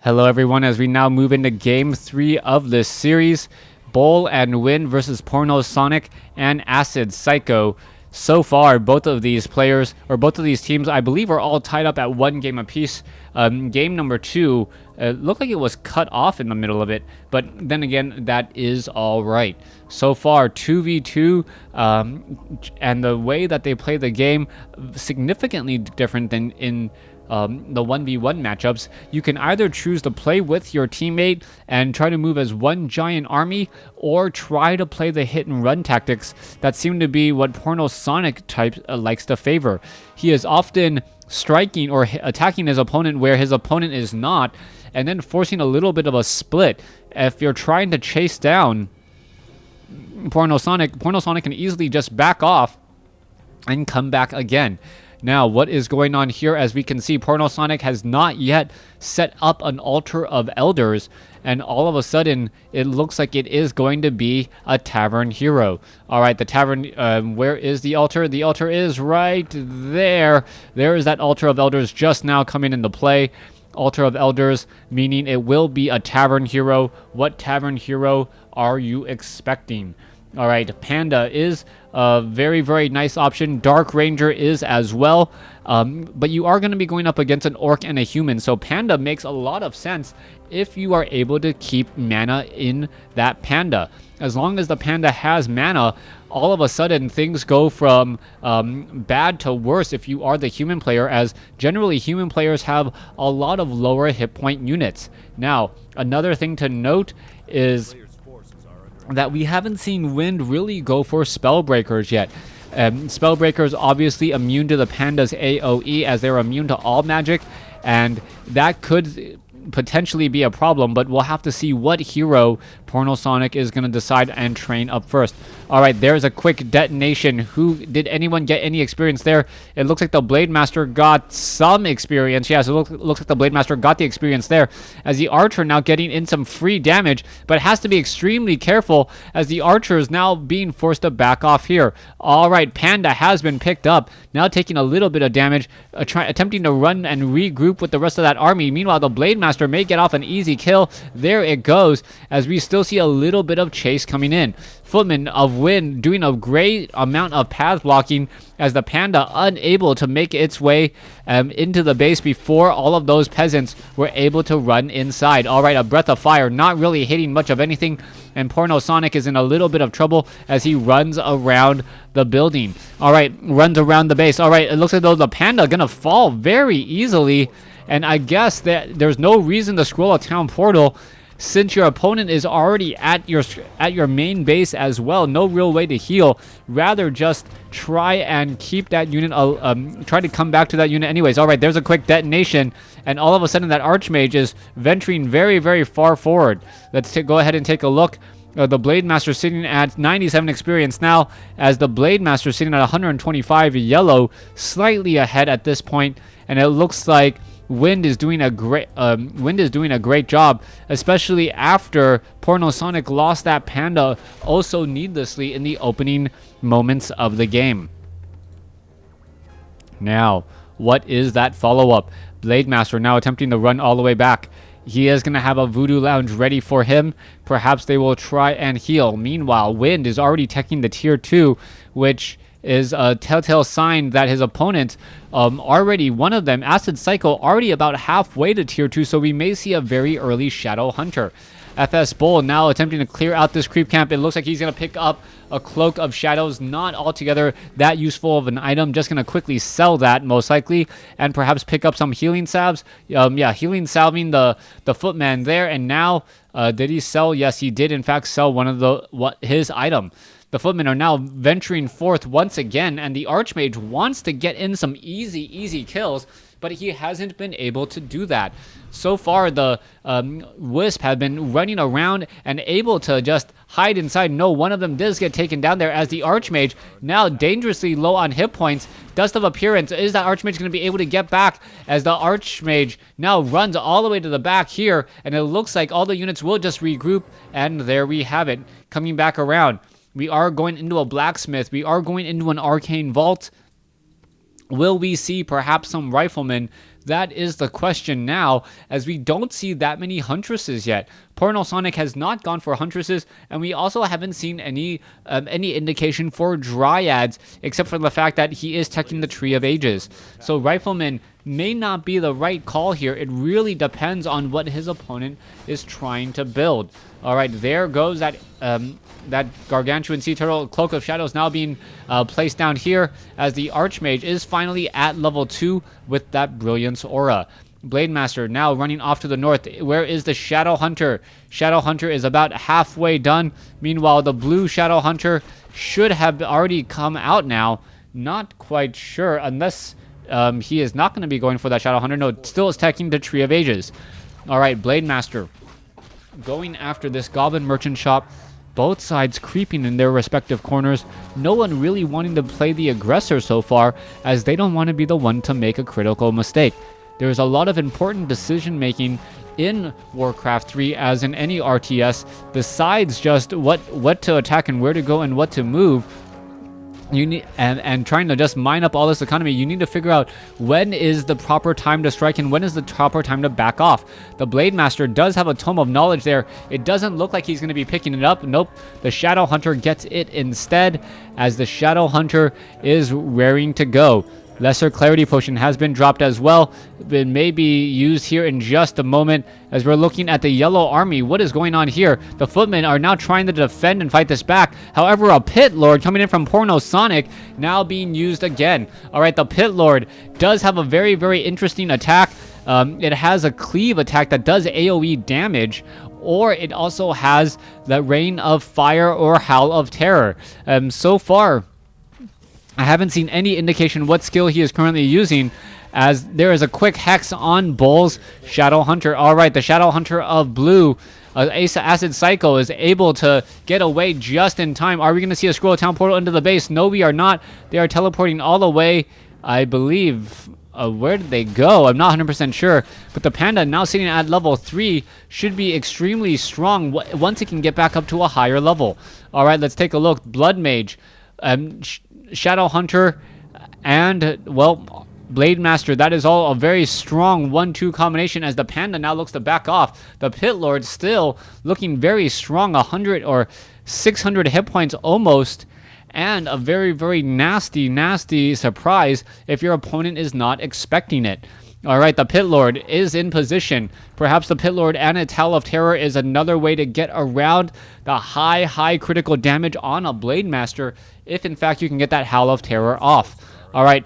Hello everyone, as we now move into game 3 of this series, Bowl and Wind versus Porno Sonic and Acid Psycho. So far, both of these players, or both of these teams, I believe are all tied up at one game apiece. Game number 2 looked like it was cut off in the middle of it, but then again, that is all right. So far, 2v2, and the way that they play the game, significantly different than in the 1v1 matchups. You can either choose to play with your teammate and try to move as one giant army, or try to play the hit and run tactics that seem to be what Porno Sonic type likes to favor. He is often striking or attacking his opponent where his opponent is not, and then forcing a little bit of a split. If you're trying to chase down Porno Sonic can easily just back off and come back again. Now, what is going on here? As we can see, Porno Sonic has not yet set up an altar of elders, and all of a sudden, it looks like it is going to be a tavern hero. All right, the tavern, where is the altar? The altar is right there. There is that altar of elders just now coming into play. Altar of elders, meaning it will be a tavern hero. What tavern hero are you expecting? All right, Panda is a very, very nice option. Dark Ranger is as well. But you are going to be going up against an orc and a human. So Panda makes a lot of sense if you are able to keep mana in that Panda. As long as the Panda has mana, all of a sudden things go from bad to worse if you are the human player, as generally human players have a lot of lower hit point units. Now, another thing to note is that we haven't seen Wind really go for Spellbreakers yet. Spellbreakers obviously immune to the Panda's AoE, as they're immune to all magic, and that could potentially be a problem, but we'll have to see what hero Porno Sonic is going to decide and train up first. All right, there's a quick detonation. Did anyone get any experience there? It looks like the Blade Master got some experience. Yes, it looks like the Blade Master got the experience there, as the Archer now getting in some free damage, but has to be extremely careful as the Archer is now being forced to back off here. All right, Panda has been picked up, now taking a little bit of damage, attempting to run and regroup with the rest of that army. Meanwhile, the Blade Master may get off an easy kill. There it goes, as we still see a little bit of chase coming in. Footman of Wind doing a great amount of path blocking, as the Panda unable to make its way into the base before all of those peasants were able to run inside. All right, a Breath of Fire not really hitting much of anything, and Porno Sonic is in a little bit of trouble as he runs around the building. All right, runs around the base. All right, it looks like though the Panda gonna fall very easily, and I guess that there's no reason to scroll a town portal, since your opponent is already at your main base as well. No real way to heal. Rather just try and keep that unit, try to come back to that unit anyways. All right, there's a quick detonation, and all of a sudden that Archmage is venturing very, very far forward. Let's go ahead and take a look. The Blade Master sitting at 97 experience now, as the Blade Master sitting at 125 yellow, slightly ahead at this point, and it looks like Wind is doing a great job, especially after Porno Sonic lost that Panda also needlessly in the opening moments of the game. Now, what is that follow-up? Blade Master now attempting to run all the way back. He is going to have a Voodoo Lounge ready for him. Perhaps they will try and heal. Meanwhile, Wind is already teching the tier 2, which is a telltale sign that his opponent, already one of them, Acid Psycho, already about halfway to tier 2, so we may see a very early Shadow Hunter. FS Bull now attempting to clear out this creep camp. It looks like he's going to pick up a Cloak of Shadows. Not altogether that useful of an item. Just going to quickly sell that, most likely, and perhaps pick up some healing salves. Healing salving the Footman there. And now, did he sell? Yes, he did in fact sell one of his item. The Footmen are now venturing forth once again, and the Archmage wants to get in some easy kills, but he hasn't been able to do that. So far, the Wisp have been running around and able to just hide inside. No, one of them does get taken down there, as the Archmage, now dangerously low on hit points. Dust of Appearance, is that Archmage going to be able to get back, as the Archmage now runs all the way to the back here, and it looks like all the units will just regroup, and there we have it, coming back around. We are going into a blacksmith. We are going into an arcane vault. Will we see perhaps some riflemen That is the question now, as we don't see that many Huntresses yet. Porno Sonic has not gone for Huntresses, and we also haven't seen any indication for Dryads, except for the fact that he is teching the Tree of Ages. So Rifleman may not be the right call here. It really depends on what his opponent is trying to build. All right, there goes that Gargantuan Sea Turtle. Cloak of Shadows now being placed down here, as the Archmage is finally at level 2 with that Brilliance Aura. Blade Master now running off to the north. Where is the Shadow Hunter? Shadow Hunter is about halfway done. Meanwhile, the blue Shadow Hunter should have already come out now. Not quite sure, unless he is not going to be going for that Shadow Hunter. No, still is attacking the Tree of Ages. All right, Blade Master going after this Goblin Merchant Shop. Both sides creeping in their respective corners. No one really wanting to play the aggressor so far, as they don't want to be the one to make a critical mistake. There is a lot of important decision making in Warcraft 3, as in any RTS, besides just what to attack and where to go and what to move. You need and trying to just mine up all this economy. You need to figure out when is the proper time to strike and when is the proper time to back off. The Blade Master does have a Tome of Knowledge there. It doesn't look like he's going to be picking it up. Nope. The Shadow Hunter gets it instead, as the Shadow Hunter is raring to go. Lesser Clarity Potion has been dropped as well. It may be used here in just a moment, as we're looking at the Yellow Army. What is going on here? The Footmen are now trying to defend and fight this back. However, a Pit Lord coming in from Porno Sonic now being used again. All right, the Pit Lord does have a very, very interesting attack. It has a cleave attack that does AoE damage, or it also has the Rain of Fire or Howl of Terror. So far, I haven't seen any indication what skill he is currently using, as there is a quick hex on Bull's Shadow Hunter. All right, the Shadow Hunter of blue, Acid Psycho, is able to get away just in time. Are we going to see a Scroll of Town portal into the base? No, we are not. They are teleporting all the way, I believe. Where did they go? I'm not 100% sure. But the Panda, now sitting at level 3, should be extremely strong once it can get back up to a higher level. All right, let's take a look. Blood Mage, Shadow Hunter, and, well, Blade Master. That is all a very strong 1-2 combination, as the Panda now looks to back off. The Pit Lord still looking very strong, 100 or 600 hit points almost, and a very, very nasty surprise if your opponent is not expecting it. All right, the Pit Lord is in position. Perhaps the Pit Lord and its Howl of Terror is another way to get around the high critical damage on a Blade Master, if in fact you can get that Howl of Terror off. All right,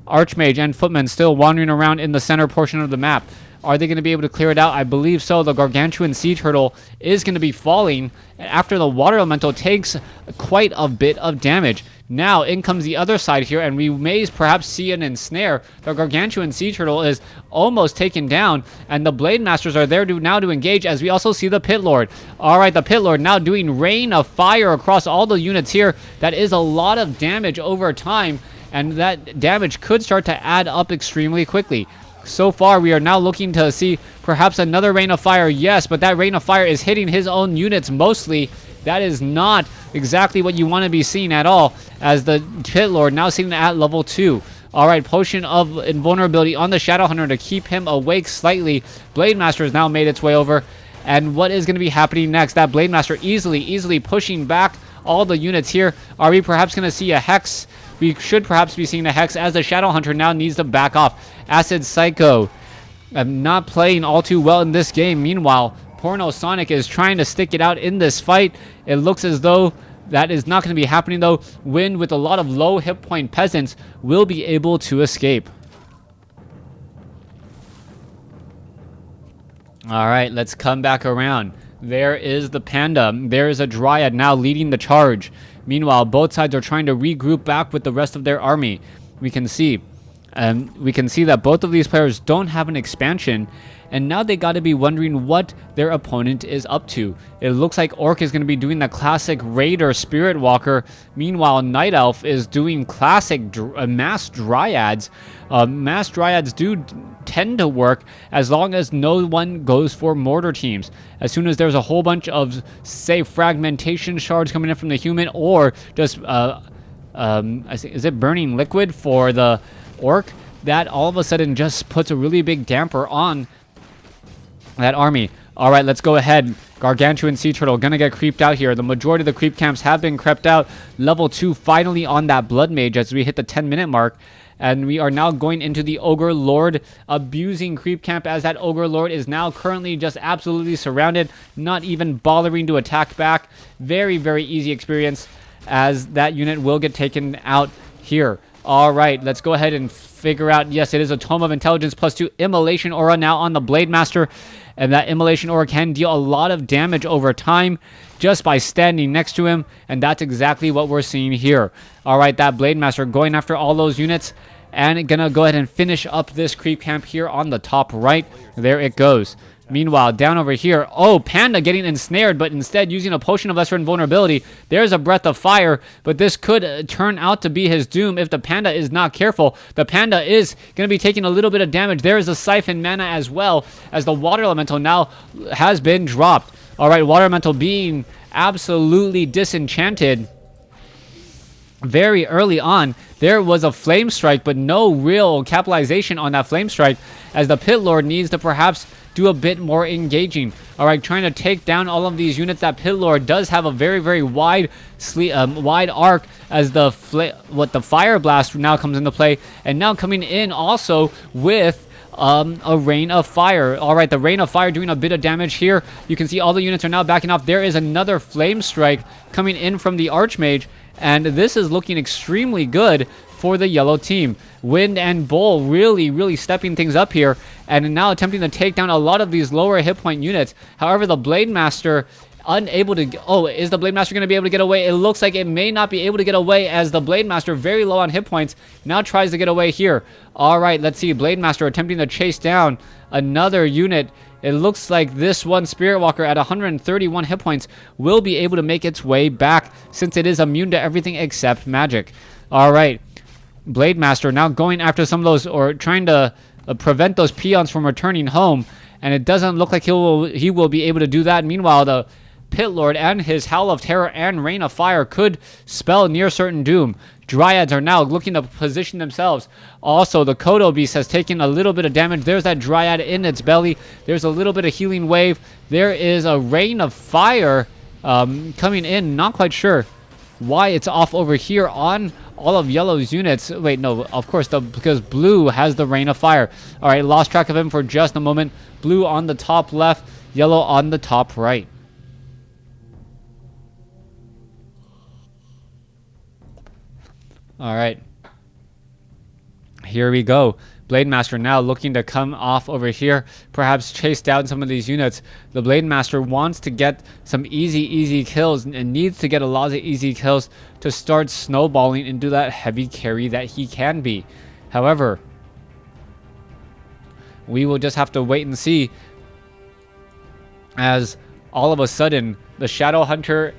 Archmage and Footman still wandering around in the center portion of the map. Are they going to be able to clear it out? I believe so. The Gargantuan Sea Turtle is going to be falling after the Water Elemental takes quite a bit of damage. Now, in comes the other side here, and we may perhaps see an ensnare. The Gargantuan Sea Turtle is almost taken down, and the Blade Masters are there now to engage, as we also see the Pit Lord. All right, the Pit Lord now doing Rain of Fire across all the units here. That is a lot of damage over time, and that damage could start to add up extremely quickly. So far, we are now looking to see perhaps another Rain of Fire. Yes, but that Rain of Fire is hitting his own units mostly. That is not exactly what you want to be seeing at all, as the Pit Lord now sitting at level 2. All right, Potion of Invulnerability on the Shadow Hunter to keep him awake slightly. Blade Master has now made its way over. And what is going to be happening next? That Blade Master easily pushing back all the units here. Are we perhaps going to see a Hex? We should perhaps be seeing a Hex, as the Shadow Hunter now needs to back off. Acid Psycho, not playing all too well in this game. Meanwhile, Porno Sonic is trying to stick it out in this fight. It looks as though that is not going to be happening, though. Wind, with a lot of low hit point peasants, will be able to escape. All right, let's come back around. There is the Panda. There is a Dryad now leading the charge. Meanwhile, both sides are trying to regroup back with the rest of their army. We can see that both of these players don't have an expansion, and now they got to be wondering what their opponent is up to. It looks like Orc is going to be doing the classic Raider Spirit Walker. Meanwhile, Night Elf is doing classic Mass Dryads. Mass Dryads do tend to work as long as no one goes for mortar teams. As soon as there's a whole bunch of, say, fragmentation shards coming in from the human, or just, is it Burning Liquid for the Orc? that all of a sudden just puts a really big damper on that army. All right, let's go ahead. Gargantuan Sea Turtle gonna get creeped out here. The majority of the creep camps have been crept out. Level 2 finally on that Blood Mage as we hit the 10-minute mark. And we are now going into the Ogre Lord abusing creep camp, as that Ogre Lord is now currently just absolutely surrounded, not even bothering to attack back. Very, very easy experience, as that unit will get taken out here. All right, let's go ahead and figure out. Yes, it is a Tome of Intelligence +2 Immolation Aura now on the Blade Master. And that Immolation Aura can deal a lot of damage over time just by standing next to him. And that's exactly what we're seeing here. All right, that Blade Master going after all those units. And gonna go ahead and finish up this creep camp here on the top right. There it goes. Meanwhile, down over here, oh, Panda getting ensnared, but instead using a Potion of Lesser Invulnerability. There's a Breath of Fire, but this could turn out to be his doom if the Panda is not careful. The Panda is going to be taking a little bit of damage. There is a Siphon Mana as well, as the Water Elemental now has been dropped. All right, Water Elemental being absolutely disenchanted. Very early on, there was a Flame Strike, but no real capitalization on that Flame Strike, as the Pit Lord needs to perhaps do a bit more engaging. All right, trying to take down all of these units. That Pit Lord does have a very, very wide arc, as the Fire Blast now comes into play, and now coming in also with a Rain of Fire. All right, the Rain of Fire doing a bit of damage here. You can see all the units are now backing off. There is another Flame Strike coming in from the Archmage, and this is looking extremely good for the yellow team. Wind and Bull really, really stepping things up here, and now attempting to take down a lot of these lower hit point units. However, the Blade Master unable to... Oh, is the Blade Master going to be able to get away? It looks like it may not be able to get away, as the Blade Master, very low on hit points, now tries to get away here. All right, let's see. Blade Master attempting to chase down another unit. It looks like this one Spirit Walker at 131 hit points will be able to make its way back, since it is immune to everything except magic. All right. Blade Master now going after some of those, or trying to prevent those peons from returning home, and it doesn't look like he will be able to do that. Meanwhile, the Pit Lord and his Howl of Terror and Rain of Fire could spell near certain doom. Dryads are now looking to position themselves. Also, the Kodo Beast has taken a little bit of damage. There's that Dryad in its belly. There's a little bit of healing wave. There is a Rain of Fire coming in. Not quite sure why it's off over here on all of yellow's units. Wait, no, of course, because blue has the Rain of Fire. All right, lost track of him for just a moment. Blue on the top left, yellow on the top right. All right, here we go. Blade Master now looking to come off over here, perhaps chase down some of these units. The Blade Master wants to get some easy kills, and needs to get a lot of easy kills to start snowballing into that heavy carry that he can be. However, we will just have to wait and see, as all of a sudden the Shadow Hunter,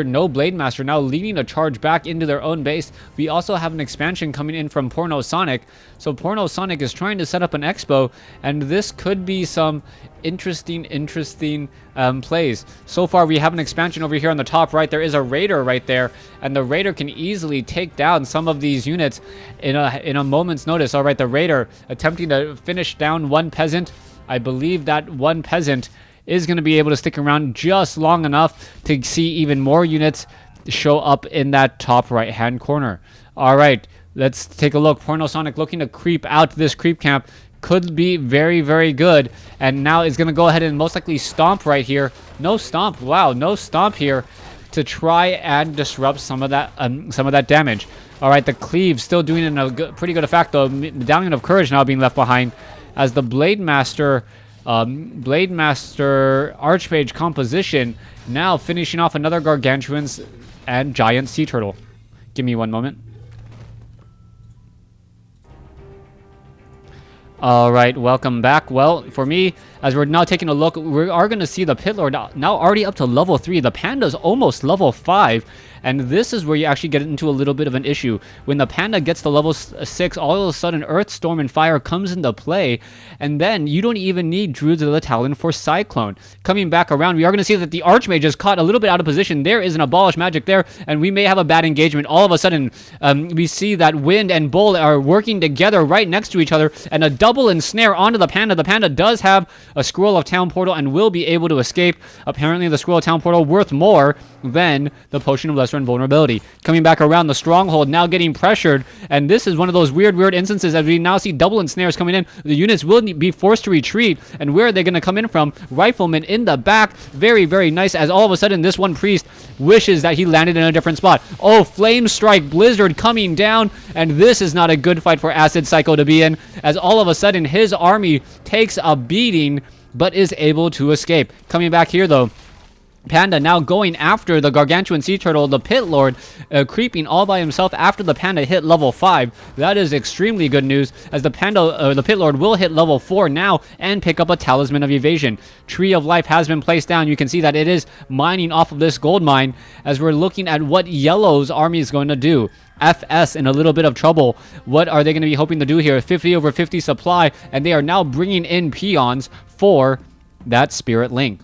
no Blade Master, now leading a charge back into their own base. We also have an expansion coming in from Porno Sonic. So Porno Sonic is trying to set up an expo, and this could be some interesting plays. So far, we have an expansion over here on the top right. There is a Raider right there, and the Raider can easily take down some of these units in a moment's notice. All right, the Raider attempting to finish down one peasant. I believe that one peasant is going to be able to stick around just long enough to see even more units show up in that top right-hand corner. All right, let's take a look. Porno Sonic looking to creep out this creep camp. Could be very, very good. And now is going to go ahead and most likely stomp right here. No stomp. Wow, no stomp here to try and disrupt some of that damage. All right, the cleave still doing it in a pretty good effect, though. Medallion of Courage now being left behind, as the Blade Master Archmage composition now finishing off another Gargantuans and Giant Sea Turtle. Give me one moment. All right, welcome back. Well, for me, as we're now taking a look, we are going to see the Pit Lord now already up to level 3. The Panda's almost level 5, and this is where you actually get into a little bit of an issue. When the Panda gets to level 6, all of a sudden Earth, Storm, and Fire comes into play, and then you don't even need Druids of the Talon for Cyclone. Coming back around, we are going to see that the Archmage is caught a little bit out of position. There is an Abolish Magic there, and we may have a bad engagement. All of a sudden, we see that Wind and Bull are working together right next to each other, and a double ensnare onto the Panda. The Panda does have a Scroll of Town Portal and will be able to escape. Apparently, the Scroll of Town Portal worth more than the Potion of Lesser Invulnerability. Coming back around, the Stronghold now getting pressured, and this is one of those weird instances as we now see double ensnares coming in. The units will be forced to retreat, and where are they going to come in from? Rifleman in the back. Very, very nice, as all of a sudden this one priest wishes that he landed in a different spot. Oh, Flame Strike, Blizzard coming down, and this is not a good fight for Acid Psycho to be in, as all of a sudden his army takes a beating but is able to escape. Coming back here though, Panda now going after the Gargantuan Sea Turtle, the Pit Lord, creeping all by himself after the Panda hit level 5. That is extremely good news, as the Pit Lord will hit level 4 now and pick up a Talisman of Evasion. Tree of Life has been placed down. You can see that it is mining off of this gold mine, as we're looking at what Yellow's army is going to do. FS in a little bit of trouble. What are they going to be hoping to do here? 50 over 50 supply, and they are now bringing in peons for that Spirit Link.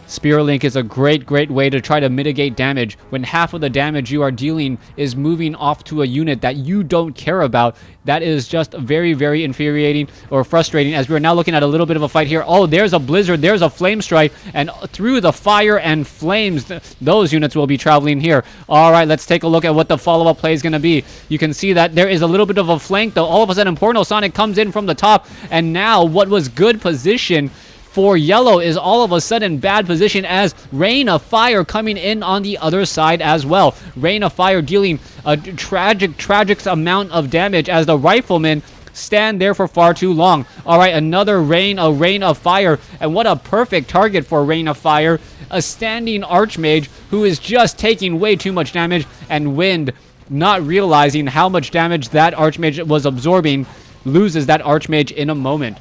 Spirit Link is a great way to try to mitigate damage when half of the damage you are dealing is moving off to a unit that you don't care about. That is just very infuriating or frustrating, as we're now looking at a little bit of a fight here. Oh, there's a Blizzard, there's a Flame Strike, and through the fire and flames, those units will be traveling here. All right, let's take a look at what the follow-up play is going to be. You can see that there is a little bit of a flank, though. All of a sudden, Porno Sonic comes in from the top, and now what was good position for Yellow is all of a sudden bad position, as Rain of Fire coming in on the other side as well. Rain of Fire dealing a tragic amount of damage as the Riflemen stand there for far too long. All right, another Rain of Fire, and what a perfect target for Rain of Fire. A standing Archmage who is just taking way too much damage, and Wind, not realizing how much damage that Archmage was absorbing, loses that Archmage in a moment.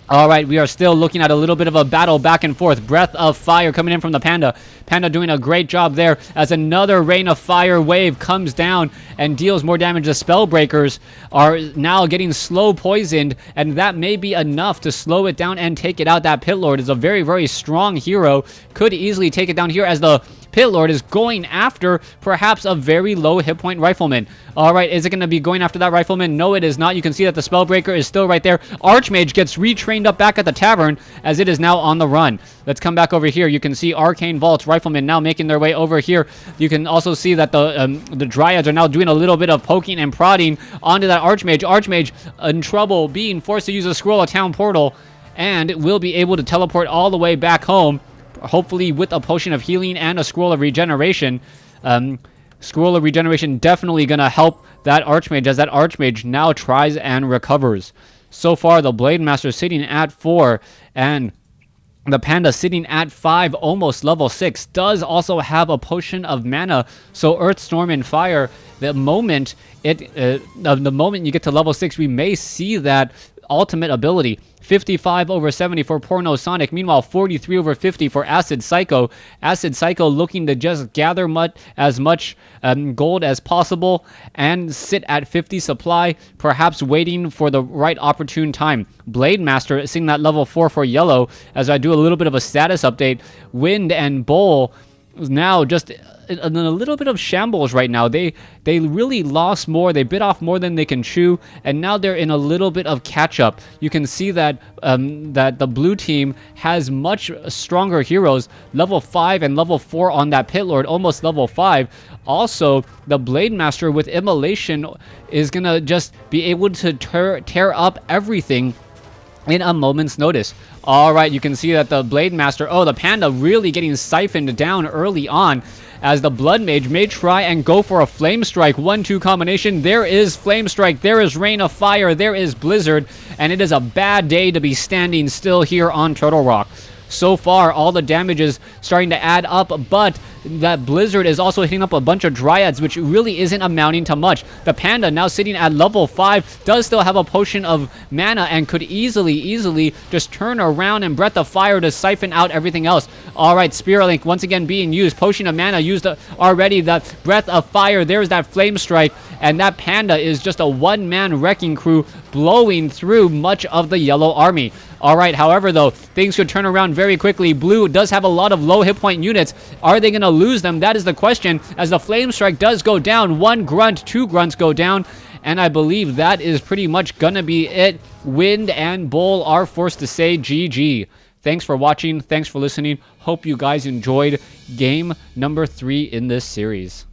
All right, we are still looking at a little bit of a battle back and forth. Breath of Fire coming in from the Panda. Panda doing a great job there, as another Rain of Fire wave comes down and deals more damage. The Spellbreakers are now getting slow poisoned, and that may be enough to slow it down and take it out. That Pit Lord is a very strong hero. Could easily take it down here, as the Pit Lord is going after perhaps a very low hit point Rifleman. All right, is it going to be going after that Rifleman? No, it is not. You can see that the Spellbreaker is still right there. Archmage gets retrained up back at the tavern, as it is now on the run. Let's come back over here. You can see Arcane Vaults, Riflemen now making their way over here. You can also see that the Dryads are now doing a little bit of poking and prodding onto that Archmage. Archmage in trouble, being forced to use a Scroll of Town Portal, and will be able to teleport all the way back home, hopefully with a Potion of Healing and a Scroll of Regeneration. Scroll of Regeneration definitely going to help that Archmage, as that Archmage now tries and recovers. So far, the Blade Master sitting at 4, and the Panda sitting at 5, almost level 6, does also have a Potion of Mana. So Earth, Storm, and Fire, the moment you get to level 6, we may see that ultimate ability. 55 over 70 for Porno Sonic. Meanwhile, 43 over 50 for Acid Psycho. Acid Psycho looking to just gather as much gold as possible and sit at 50 supply, perhaps waiting for the right opportune time. Blade Master seeing that level 4 for Yellow, as I do a little bit of a status update. Wind and Bull now just in a little bit of shambles right now. They really lost more. They bit off more than they can chew, and now they're in a little bit of catch-up. You can see that that the blue team has much stronger heroes, level 5 and level 4 on that Pit Lord, almost level 5. Also, the Blade Master with Immolation is gonna just be able to tear up everything in a moment's notice. All right, you can see that the Blade Master, the Panda really getting siphoned down early on, as the Blood Mage may try and go for a Flame Strike 1-2 combination. There is Flame Strike, there is Rain of Fire, there is Blizzard, and it is a bad day to be standing still here on Turtle Rock. So far, all the damage is starting to add up, but that Blizzard is also hitting up a bunch of Dryads, which really isn't amounting to much. The Panda, now sitting at level 5, does still have a potion of mana and could easily just turn around and Breath of Fire to siphon out everything else. Alright, Spirit Link once again being used. Potion of mana used already. The Breath of Fire, there's that Flame Strike, and that Panda is just a one-man wrecking crew blowing through much of the yellow army. Alright, however though, things could turn around very quickly. Blue does have a lot of low hit point units. Are they going to lose them? That is the question, as the Flame Strike does go down. 1 grunt, 2 grunts go down, and I believe that is pretty much going to be it. Wind and Bull are forced to say GG. Thanks for watching. Thanks for listening. Hope you guys enjoyed game number 3 in this series.